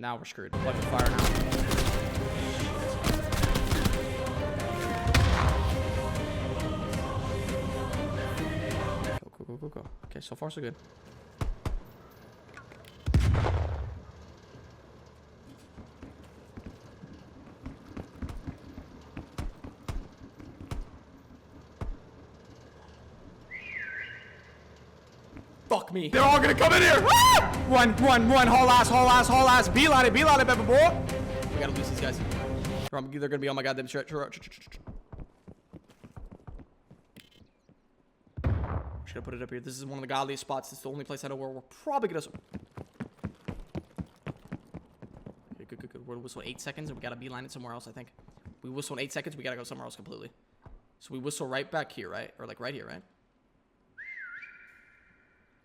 now we're screwed. Like fire now. Go. Okay, so far so good. Fuck me. They're all gonna come in here. Ah! Run. Haul ass. Beeline it, baby boy. We gotta lose these guys. They're gonna be on my goddamn stretch. Should have put it up here. This is one of the godliest spots. It's the only place I know where we're probably gonna. Okay, good. We're whistle 8 seconds, and we gotta beeline it somewhere else. I think we whistle in 8 seconds. We gotta go somewhere else completely. So we whistle right back here, right? Or like right here, right?